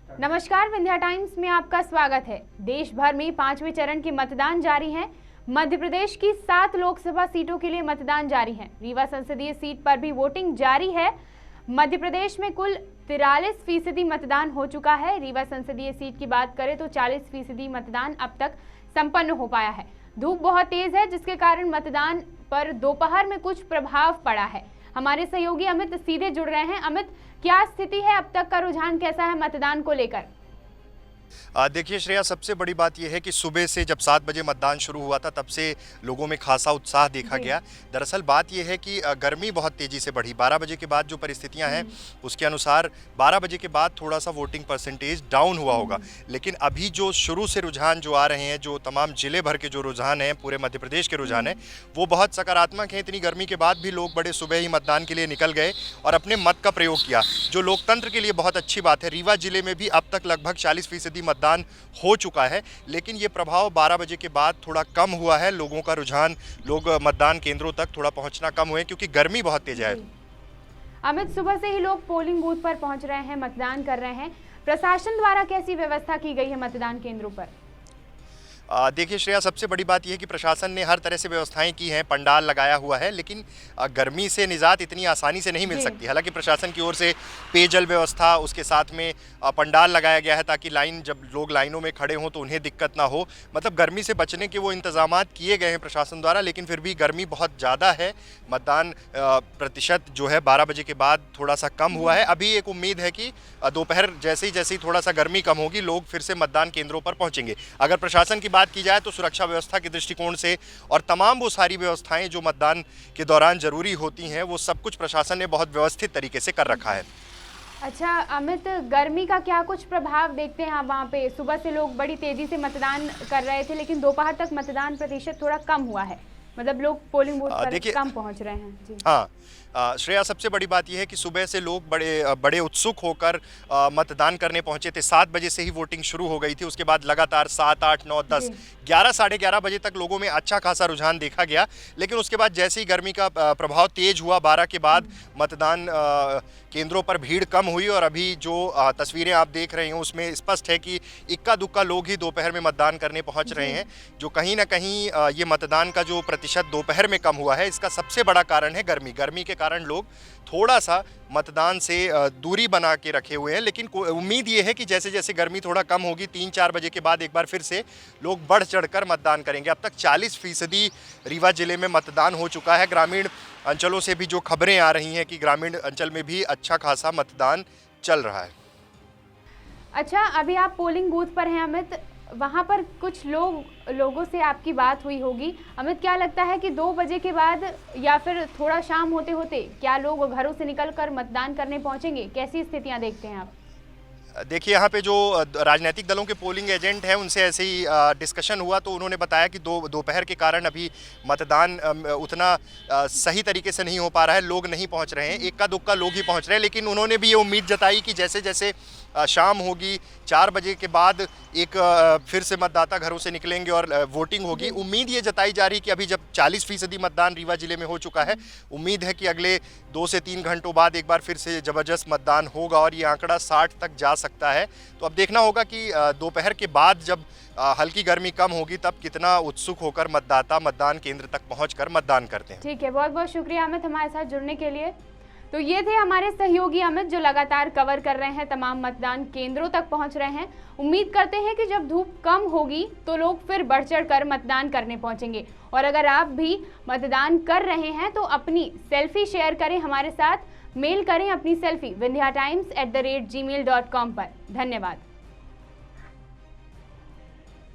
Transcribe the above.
नमस्कार, विंध्या टाइम्स में आपका स्वागत है। देश भर में 5वें चरण की मतदान जारी है। मध्य प्रदेश की 7 लोकसभा सीटों के लिए मतदान जारी है। रीवा संसदीय सीट पर भी वोटिंग जारी है। मध्य प्रदेश में कुल 43% मतदान हो चुका है। रीवा संसदीय सीट की बात करें तो 40% मतदान अब तक संपन्न हो पाया है। धूप बहुत तेज है, जिसके कारण मतदान पर दोपहर में कुछ प्रभाव पड़ा है। हमारे सहयोगी अमित सीधे जुड़ रहे हैं। अमित, क्या स्थिति है? अब तक का रुझान कैसा है मतदान को लेकर? देखिए श्रेया, सबसे बड़ी बात यह है कि सुबह से जब 7 बजे मतदान शुरू हुआ था तब से लोगों में खासा उत्साह देखा गया। दरअसल बात यह है कि गर्मी बहुत तेज़ी से बढ़ी। 12 बजे के बाद जो परिस्थितियां हैं उसके अनुसार 12 बजे के बाद थोड़ा सा वोटिंग परसेंटेज डाउन हुआ होगा, लेकिन अभी जो शुरू से रुझान जो आ रहे हैं, जो तमाम जिले भर के जो रुझान हैं, पूरे मध्य प्रदेश के रुझान हैं, वो बहुत सकारात्मक हैं। इतनी गर्मी के बाद भी लोग बड़े सुबह ही मतदान के लिए निकल गए और अपने मत का प्रयोग किया, जो लोकतंत्र के लिए बहुत अच्छी बात है। रीवा जिले में भी अब तक लगभग 40% मतदान हो चुका है, लेकिन ये प्रभाव 12 बजे के बाद थोड़ा कम हुआ है। लोगों का रुझान, लोग मतदान केंद्रों तक थोड़ा पहुंचना कम हुए क्योंकि गर्मी बहुत तेज है। अमित, सुबह से ही लोग पोलिंग बूथ पर पहुंच रहे हैं, मतदान कर रहे हैं। प्रशासन द्वारा कैसी व्यवस्था की गई है मतदान केंद्रों पर? देखिए श्रेया, सबसे बड़ी बात यह है कि प्रशासन ने हर तरह से व्यवस्थाएं की हैं, पंडाल लगाया हुआ है, लेकिन गर्मी से निजात इतनी आसानी से नहीं मिल सकती। हालांकि प्रशासन की ओर से पेयजल व्यवस्था, उसके साथ में पंडाल लगाया गया है ताकि जब लोग लाइनों में खड़े हों तो उन्हें दिक्कत ना हो। मतलब गर्मी से बचने के वो इंतजामात किए गए हैं प्रशासन द्वारा, लेकिन फिर भी गर्मी बहुत ज़्यादा है। मतदान प्रतिशत जो है 12 बजे के बाद थोड़ा सा कम हुआ है। अभी एक उम्मीद है कि दोपहर जैसे ही थोड़ा सा गर्मी कम होगी, लोग फिर से मतदान केंद्रों पर पहुँचेंगे। अगर प्रशासन की बात की जाए तो सुरक्षा व्यवस्था के दृष्टिकोण से और तमाम वो सारी व्यवस्थाएं जो मतदान के दौरान जरूरी होती हैं, वो सब कुछ प्रशासन ने बहुत व्यवस्थित तरीके से कर रखा है। अच्छा अमित, गर्मी का क्या कुछ प्रभाव देखते हैं आप वहाँ पे? सुबह से लोग बड़ी तेजी से मतदान कर रहे थे, लेकिन दोपहर तक मतदान प्रतिशत थोड़ा कम हुआ है। मतलब लोग पोलिंग बूथ पर कम पहुँच रहे हैं। जी हाँ श्रेया, सबसे बड़ी बात यह है कि सुबह से लोग बड़े उत्सुक होकर मतदान करने पहुंचे थे। 7 बजे से ही वोटिंग शुरू हो गई थी। उसके बाद लगातार 7, 8, 9, 10, 11, साढ़े 11 बजे तक लोगों में अच्छा खासा रुझान देखा गया। लेकिन उसके बाद जैसे ही गर्मी का प्रभाव तेज हुआ, 12 के बाद मतदान केंद्रों पर भीड़ कम हुई और अभी जो तस्वीरें आप देख रहे हैं उसमें स्पष्ट है कि इक्का दुक्का लोग ही दोपहर में मतदान करने पहुंच रहे हैं। जो कहीं ना कहीं ये मतदान का जो प्रतिशत दोपहर में कम हुआ है, इसका सबसे बड़ा कारण है गर्मी के कारण लोग थोड़ा सा मतदान से दूरी बना के रखे हुए हैं। लेकिन उम्मीद ये है कि जैसे जैसे गर्मी थोड़ा कम होगी, 3-4 बजे के बाद एक बार फिर से लोग बढ़ चढ़कर मतदान करेंगे। अब तक 40% रीवा जिले में मतदान हो चुका है। ग्रामीण अंचलों से भी जो खबरें आ रही हैं कि ग्रामीण अंचल में भी अच्छा खासा मतदान चल रहा है। अच्छा, अभी आप पोलिंग बूथ पर हैं अमित, वहाँ पर कुछ लोगों से आपकी बात हुई होगी। अमित, क्या लगता है कि 2 बजे के बाद या फिर थोड़ा शाम होते होते क्या लोग घरों से निकलकर मतदान करने पहुँचेंगे? कैसी स्थितियाँ देखते हैं आप? देखिए, यहाँ पे जो राजनीतिक दलों के पोलिंग एजेंट हैं उनसे ऐसे ही डिस्कशन हुआ तो उन्होंने बताया कि दोपहर के कारण अभी मतदान उतना सही तरीके से नहीं हो पा रहा है, लोग नहीं पहुँच रहे हैं, इक्का दुक्का लोग ही पहुँच रहे हैं। लेकिन उन्होंने भी ये उम्मीद जताई कि जैसे जैसे शाम होगी, 4 बजे के बाद एक फिर से मतदाता घरों से निकलेंगे और वोटिंग होगी। उम्मीद ये जताई जा रही कि अभी जब 40% मतदान रीवा जिले में हो चुका है, उम्मीद है कि अगले 2 से 3 घंटों बाद एक बार फिर से ज़बरदस्त मतदान होगा और ये आंकड़ा 60 तक जा सकता है। तो अब देखना होगा कि दोपहर के बाद जब हल्की गर्मी कम होगी तब कितना उत्सुक होकर मतदाता मतदान केंद्र तक पहुंचकर मतदान करते हैं। ठीक है, बहुत बहुत शुक्रिया अमित हमारे साथ जुड़ने के लिए। तो ये थे हमारे सहयोगी अमित, जो लगातार कवर कर रहे हैं, तमाम मतदान केंद्रों तक पहुंच रहे हैं। उम्मीद करते हैं कि जब धूप कम होगी तो लोग फिर बढ़ चढ़ कर मतदान करने पहुंचेंगे। और अगर आप भी मतदान कर रहे हैं तो अपनी सेल्फी शेयर करें हमारे साथ, मेल करें अपनी सेल्फी windyatimes@gmail.com पर। धन्यवाद।